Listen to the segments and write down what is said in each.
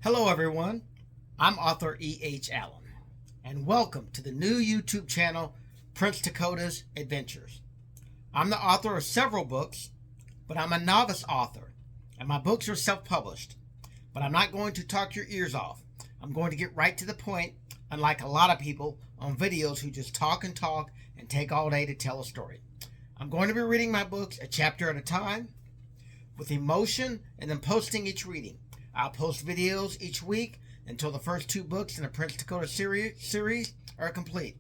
Hello everyone, I'm author E.H. Allen, and welcome to the new YouTube channel, Prince Dakota's Adventures. I'm the author of several books, but I'm a novice author, and my books are self-published. But I'm not going to talk your ears off. I'm going to get right to the point, unlike a lot of people on videos who just talk and take all day to tell a story. I'm going to be reading my books a chapter at a time, with emotion, and then posting each reading. I'll post videos each week until the first two books in the Prince Dakota series are complete.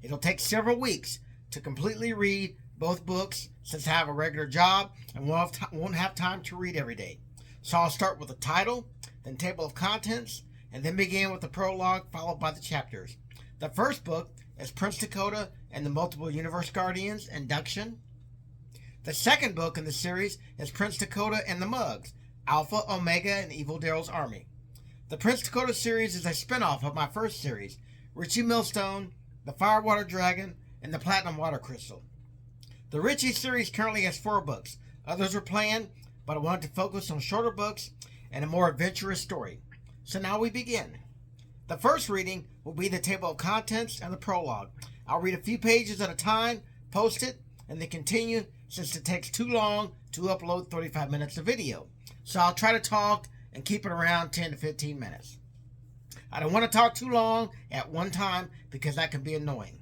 It'll take several weeks to completely read both books since I have a regular job and won't have time to read every day. So I'll start with the title, then table of contents, and then begin with the prologue followed by the chapters. The first book is Prince Dakota and the Multiple Universe Guardians, Induction. The second book in the series is Prince Dakota and the Mugs, Alpha, Omega, and Evil Daryl's Army. The Prince Dakota series is a spinoff of my first series, Richie Millstone, the Firewater Dragon, and the Platinum Water Crystal. The Richie series currently has 4 books. Others are planned, but I wanted to focus on shorter books and a more adventurous story. So now we begin. The first reading will be the table of contents and the prologue. I'll read a few pages at a time, post it, and then continue since it takes too long to upload 35 minutes of video. So I'll try to talk and keep it around 10 to 15 minutes. I don't want to talk too long at one time because that can be annoying.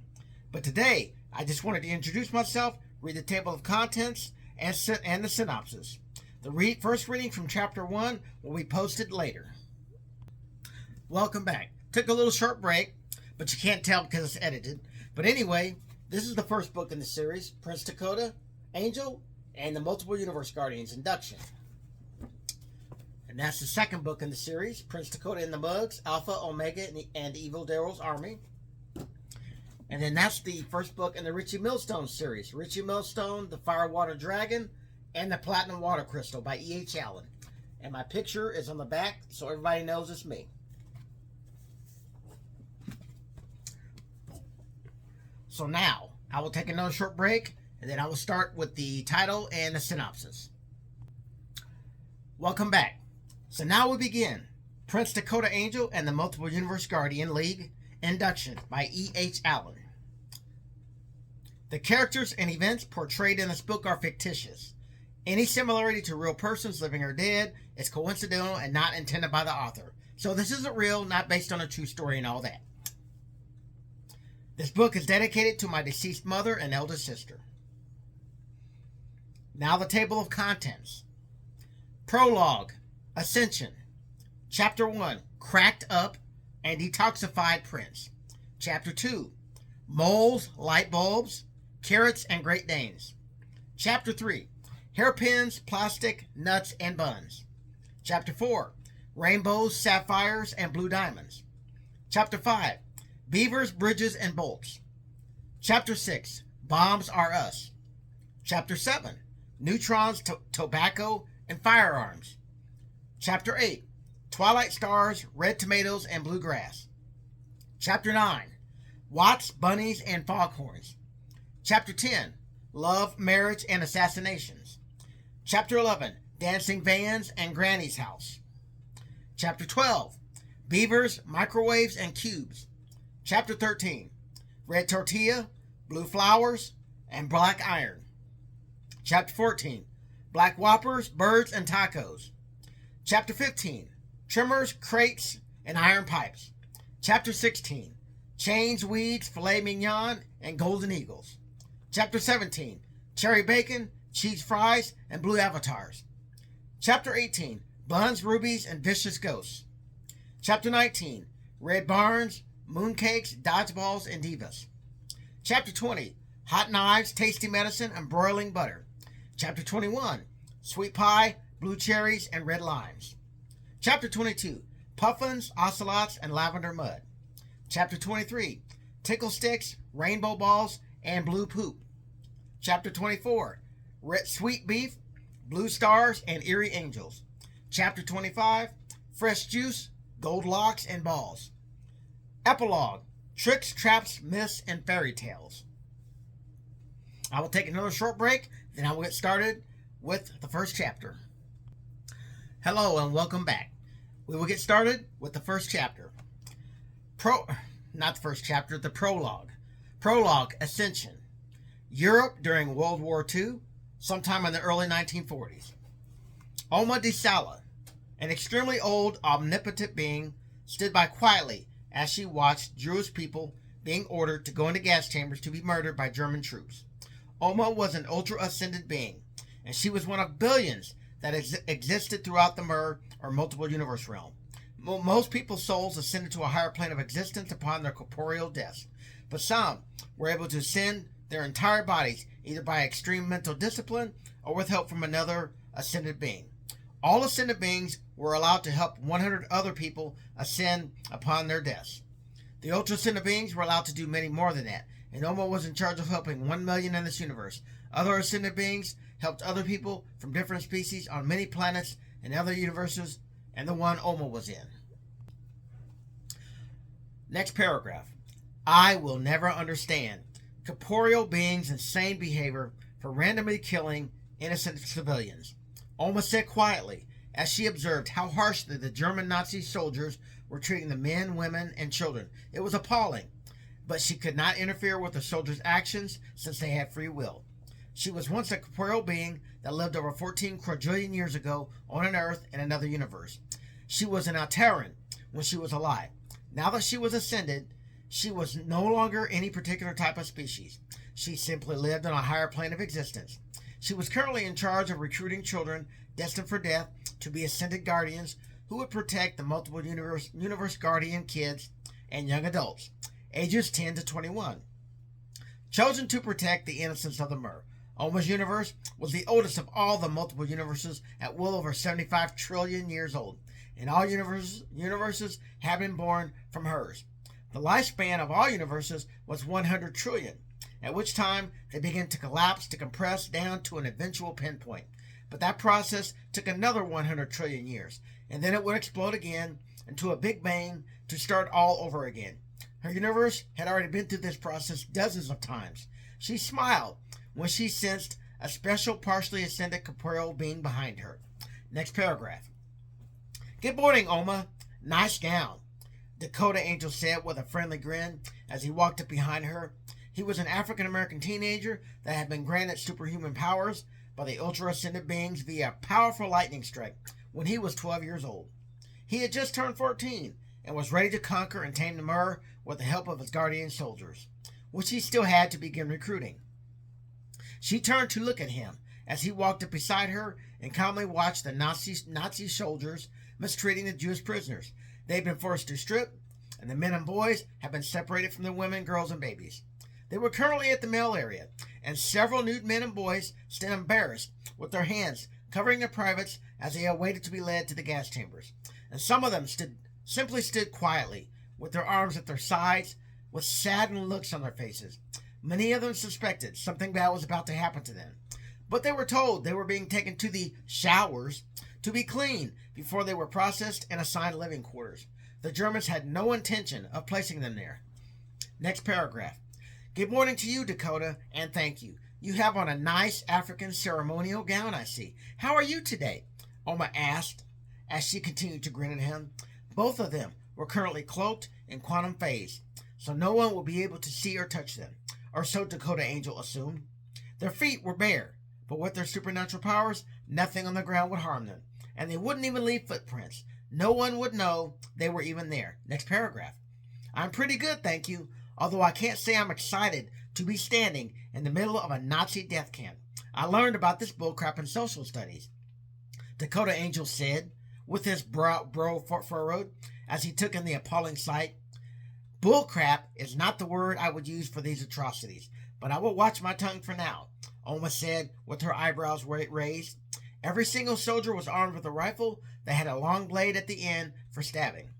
But today, I just wanted to introduce myself, read the table of contents, and the synopsis. The first reading from Chapter 1 will be posted later. Welcome back. Took a little short break, but you can't tell because it's edited. But anyway, this is the first book in the series, Prince Dakota, Angel, and the Multiple Universe Guardians, Induction. And that's the second book in the series, Prince Dakota and the Mugs, Alpha, Omega, and Evil Daryl's Army. And then that's the first book in the Richie Millstone series, Richie Millstone, the Firewater Dragon, and the Platinum Water Crystal by E.H. Allen. And my picture is on the back so everybody knows it's me. So now, I will take another short break, and then I will start with the title and the synopsis. Welcome back. So now we begin. Prince Dakota Angel and the Multiple Universe Guardian League, Induction by E.H. Allen. The characters and events portrayed in this book are fictitious. Any similarity to real persons, living or dead, is coincidental and not intended by the author. So this isn't real, not based on a true story and all that. This book is dedicated to my deceased mother and eldest sister. Now the table of contents. Prologue, Ascension. Chapter 1, Cracked Up and Detoxified Prince. Chapter 2, Moles, Light Bulbs, Carrots, and Great Danes. Chapter 3, Hairpins, Plastic, Nuts, and Buns. Chapter 4, Rainbows, Sapphires, and Blue Diamonds. Chapter 5, Beavers, Bridges, and Bolts. Chapter 6, Bombs Are Us. Chapter 7, Neutrons, Tobacco, and Firearms. Chapter 8, Twilight Stars, Red Tomatoes, and Blue Grass. Chapter 9, Watts, Bunnies, and Foghorns. Chapter 10, Love, Marriage, and Assassinations. Chapter 11, Dancing Vans and Granny's House. Chapter 12, Beavers, Microwaves, and Cubes. Chapter 13, Red Tortilla, Blue Flowers, and Black Iron. Chapter 14, Black Whoppers, Birds, and Tacos. Chapter 15, Trimmers, Crates, and Iron Pipes. Chapter 16, Chains, Weeds, Filet Mignon, and Golden Eagles. Chapter 17, Cherry Bacon, Cheese Fries, and Blue Avatars. Chapter 18, Buns, Rubies, and Vicious Ghosts. Chapter 19, Red Barns, Mooncakes, Dodgeballs, and Divas. Chapter 20, Hot Knives, Tasty Medicine, and Broiling Butter. Chapter 21, Sweet Pie, Blue Cherries, and Red Limes. Chapter 22, Puffins, Ocelots, and Lavender Mud. Chapter 23, Tickle Sticks, Rainbow Balls, and Blue Poop. Chapter 24, Sweet Beef, Blue Stars, and Eerie Angels. Chapter 25, Fresh Juice, Gold Locks, and Balls. Epilogue, Tricks, Traps, Myths, and Fairy Tales. I will take another short break, then I will get started with the first chapter. Hello and welcome back. We will get started with the first chapter. Not the first chapter, the prologue. Prologue, Ascension. Europe during World War II, sometime in the early 1940s. Oma de Sala, an extremely old, omnipotent being, stood by quietly as she watched Jewish people being ordered to go into gas chambers to be murdered by German troops. Oma was an ultra-ascended being, and she was one of billions that existed throughout the Mir, or multiple universe realm. Most people's souls ascended to a higher plane of existence upon their corporeal deaths, but some were able to ascend their entire bodies either by extreme mental discipline or with help from another ascended being. All ascended beings were allowed to help 100 other people ascend upon their deaths. The ultra ascended beings were allowed to do many more than that, and Oma was in charge of helping 1 million in this universe. Other ascended beings helped other people from different species on many planets and other universes, and the one Oma was in. Next paragraph. I will never understand corporeal beings' insane behavior for randomly killing innocent civilians. Oma said quietly as she observed how harshly the German Nazi soldiers were treating the men, women, and children. It was appalling, but she could not interfere with the soldiers' actions since they had free will. She was once a corporeal being that lived over 14 quadrillion years ago on an Earth in another universe. She was an Alteran when she was alive. Now that she was ascended, she was no longer any particular type of species. She simply lived on a higher plane of existence. She was currently in charge of recruiting children destined for death to be ascended guardians who would protect the multiple universe guardian kids and young adults, ages 10 to 21, chosen to protect the innocence of the Mir. Oma's universe was the oldest of all the multiple universes at well over 75 trillion years old, and all universes have been born from hers. The lifespan of all universes was 100 trillion, at which time they began to collapse to compress down to an eventual pinpoint. But that process took another 100 trillion years, and then it would explode again into a big bang to start all over again. Her universe had already been through this process dozens of times. She smiled when she sensed a special partially ascended corporeal being behind her. Next paragraph. Good morning, Oma. Nice gown, Dakota Angel said with a friendly grin as he walked up behind her. He was an African-American teenager that had been granted superhuman powers by the ultra-ascended beings via a powerful lightning strike when he was 12 years old. He had just turned 14 and was ready to conquer and tame the Mir with the help of his guardian soldiers, which he still had to begin recruiting. She turned to look at him as he walked up beside her and calmly watched the Nazi soldiers mistreating the Jewish prisoners. They had been forced to strip, and the men and boys had been separated from the women, girls, and babies. They were currently at the male area, and several nude men and boys stood embarrassed with their hands covering their privates as they awaited to be led to the gas chambers. And some of them simply stood quietly with their arms at their sides with saddened looks on their faces. Many of them suspected something bad was about to happen to them, but they were told they were being taken to the showers to be cleaned before they were processed and assigned living quarters. The Germans had no intention of placing them there. Next paragraph. Good morning to you, Dakota, and thank you. You have on a nice African ceremonial gown, I see. How are you today? Oma asked as she continued to grin at him. Both of them were currently cloaked in quantum phase, so no one will be able to see or touch them, or so Dakota Angel assumed. Their feet were bare, but with their supernatural powers, nothing on the ground would harm them, and they wouldn't even leave footprints. No one would know they were even there. Next paragraph. I'm pretty good, thank you, although I can't say I'm excited to be standing in the middle of a Nazi death camp. I learned about this bullcrap in social studies, Dakota Angel said, with his brow furrowed as he took in the appalling sight. Bullcrap is not the word I would use for these atrocities, but I will watch my tongue for now, Oma said with her eyebrows raised. Every single soldier was armed with a rifle that had a long blade at the end for stabbing.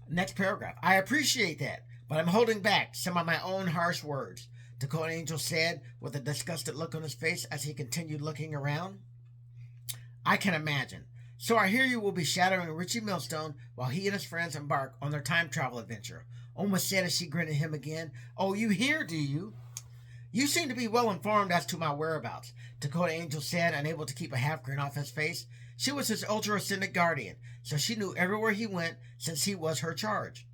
Next paragraph. I appreciate that, but I'm holding back some of my own harsh words, Dakota Angel said with a disgusted look on his face as he continued looking around. I can imagine. So I hear you will be shadowing Richie Millstone while he and his friends embark on their time travel adventure, Oma said as she grinned at him again. Oh, you hear, do you? You seem to be well informed as to my whereabouts, Dakota Angel said, unable to keep a half grin off his face. She was his ultra ascended guardian, so she knew everywhere he went since he was her charge.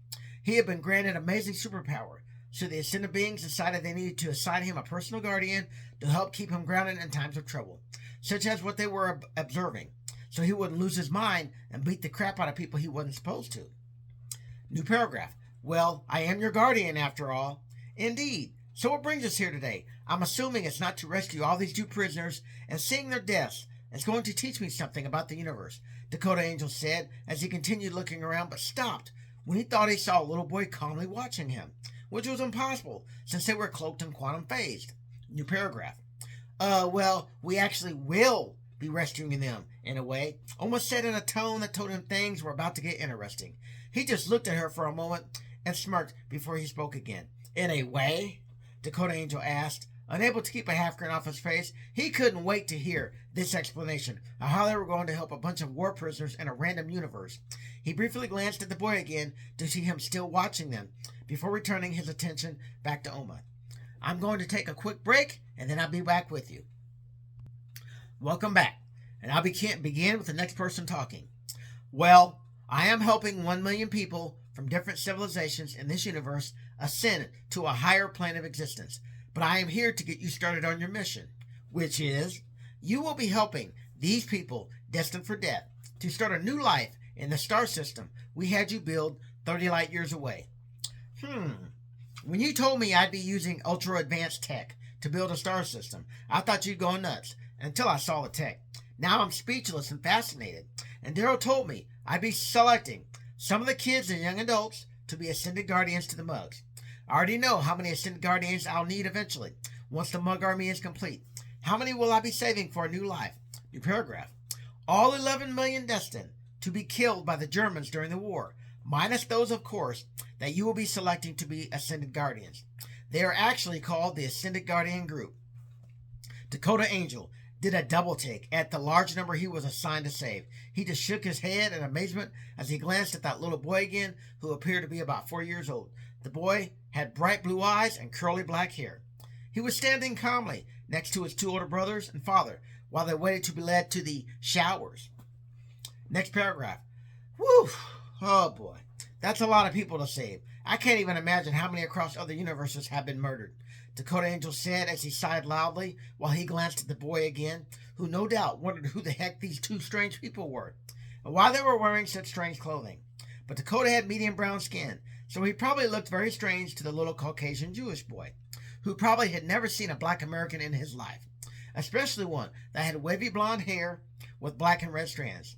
He had been granted amazing superpower, so the ascended beings decided they needed to assign him a personal guardian to help keep him grounded in times of trouble, such as what they were observing, so he wouldn't lose his mind and beat the crap out of people he wasn't supposed to. New paragraph. Well, I am your guardian after all. Indeed. So what brings us here today? I'm assuming it's not to rescue all these Jew prisoners, and seeing their deaths is going to teach me something about the universe, Dakota Angel said as he continued looking around, but stopped when he thought he saw a little boy calmly watching him, which was impossible since they were cloaked and quantum phased. New paragraph. Well, we actually will be rescuing them, in a way, almost said in a tone that told him things were about to get interesting. He just looked at her for a moment and smirked before he spoke again. In a way? Dakota Angel asked, unable to keep a half-grin off his face. He couldn't wait to hear this explanation of how they were going to help a bunch of war prisoners in a random universe. He briefly glanced at the boy again to see him still watching them before returning his attention back to Oma. I'm going to take a quick break, and then I'll be back with you. Welcome back, and I'll begin with the next person talking. Well, I am helping 1 million people from different civilizations in this universe ascend to a higher plane of existence. But I am here to get you started on your mission, which is you will be helping these people destined for death to start a new life in the star system we had you build 30 light years away. When you told me I'd be using ultra advanced tech to build a star system, I thought you'd go nuts until I saw the tech. Now I'm speechless and fascinated. And Daryl told me I'd be selecting some of the kids and young adults to be Ascended Guardians to the Mugs. I already know how many Ascended Guardians I'll need eventually, once the Mug Army is complete. How many will I be saving for a new life? New paragraph. All 11 million destined to be killed by the Germans during the war, minus those, of course, that you will be selecting to be Ascended Guardians. They are actually called the Ascended Guardian Group. Dakota Angel did a double take at the large number he was assigned to save. He just shook his head in amazement as he glanced at that little boy again, who appeared to be about 4 years old. The boy had bright blue eyes and curly black hair. He was standing calmly next to his 2 older brothers and father while they waited to be led to the showers. Next paragraph. Whew! Oh boy. That's a lot of people to save. I can't even imagine how many across other universes have been murdered, Dakota Angel said as he sighed loudly while he glanced at the boy again, who no doubt wondered who the heck these 2 strange people were and why they were wearing such strange clothing. But Dakota had medium brown skin, so he probably looked very strange to the little Caucasian Jewish boy, who probably had never seen a black American in his life, especially one that had wavy blonde hair with black and red strands.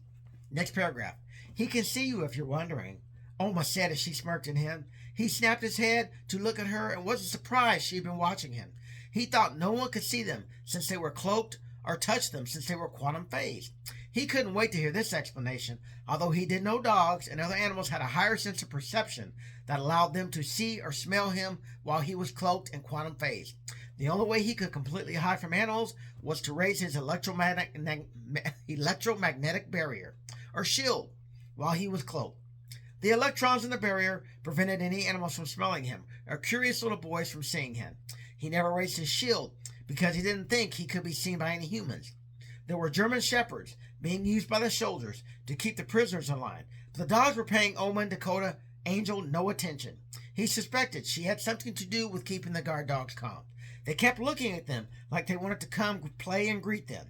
Next paragraph. He can see you if you're wondering, Oma said as she smirked at him. He snapped his head to look at her and wasn't surprised she'd been watching him. He thought no one could see them since they were cloaked or touch them since they were quantum phased. He couldn't wait to hear this explanation, although he did know dogs and other animals had a higher sense of perception that allowed them to see or smell him while he was cloaked and quantum phased. The only way he could completely hide from animals was to raise his electromagnetic barrier, or shield, while he was cloaked. The electrons in the barrier prevented any animals from smelling him, or curious little boys from seeing him. He never raised his shield because he didn't think he could be seen by any humans. There were German shepherds being used by the soldiers to keep the prisoners in line, but the dogs were paying Oma and Dakota Angel no attention. He suspected she had something to do with keeping the guard dogs calm. They kept looking at them like they wanted to come play and greet them,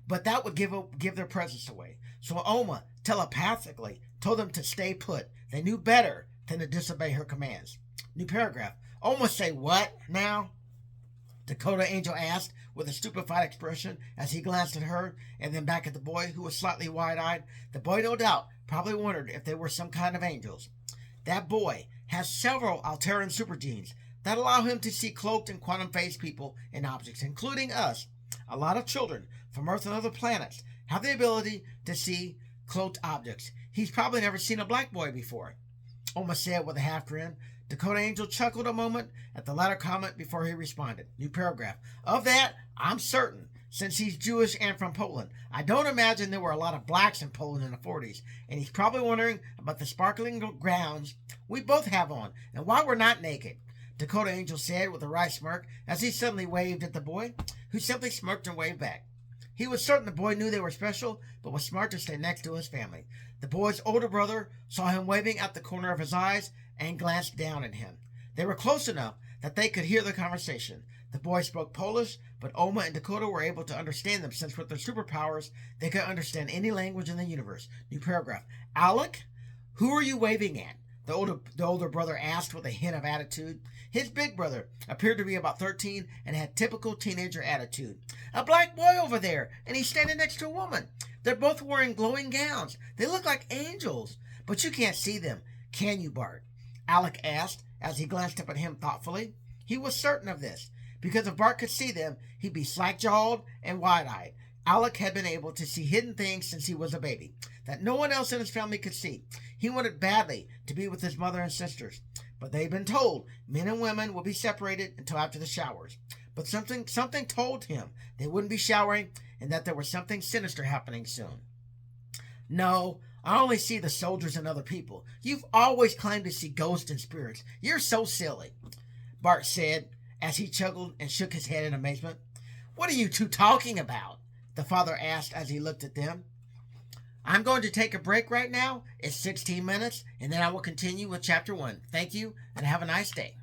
but that would give their presence away. So Oma telepathically told them to stay put. They knew better than to disobey her commands. New paragraph. Oma say what now? Dakota Angel asked with a stupefied expression as he glanced at her and then back at the boy, who was slightly wide-eyed. The boy, no doubt, probably wondered if they were some kind of angels. That boy has several Alteran supergenes that allow him to see cloaked and quantum-phased people and objects, including us. A lot of children from Earth and other planets have the ability to see cloaked objects. He's probably never seen a black boy before, Oma said with a half grin. Dakota Angel chuckled a moment at the latter comment before he responded. New paragraph. Of that, I'm certain, since he's Jewish and from Poland. I don't imagine there were a lot of blacks in Poland in the 40s, and he's probably wondering about the sparkling gowns we both have on and why we're not naked, Dakota Angel said with a wry smirk as he suddenly waved at the boy, who simply smirked and waved back. He was certain the boy knew they were special, but was smart to stay next to his family. The boy's older brother saw him waving out the corner of his eyes and glanced down at him. They were close enough that they could hear the conversation. The boy spoke Polish, but Oma and Dakota were able to understand them since with their superpowers, they could understand any language in the universe. New paragraph. Alec, who are you waving at? The older brother asked with a hint of attitude. His big brother appeared to be about 13 and had typical teenager attitude. A black boy over there, and he's standing next to a woman. They're both wearing glowing gowns. They look like angels, but you can't see them, can you, Bart? Alec asked as he glanced up at him thoughtfully. He was certain of this, because if Bart could see them, he'd be slack-jawed and wide-eyed. Alec had been able to see hidden things since he was a baby that no one else in his family could see. He wanted badly to be with his mother and sisters, but they'd been told men and women would be separated until after the showers. But something told him they wouldn't be showering and that there was something sinister happening soon. No, I only see the soldiers and other people. You've always claimed to see ghosts and spirits. You're so silly, Bart said as he chuckled and shook his head in amazement. What are you two talking about? The father asked as he looked at them. I'm going to take a break right now. It's 16 minutes, and then I will continue with Chapter 1. Thank you, and have a nice day.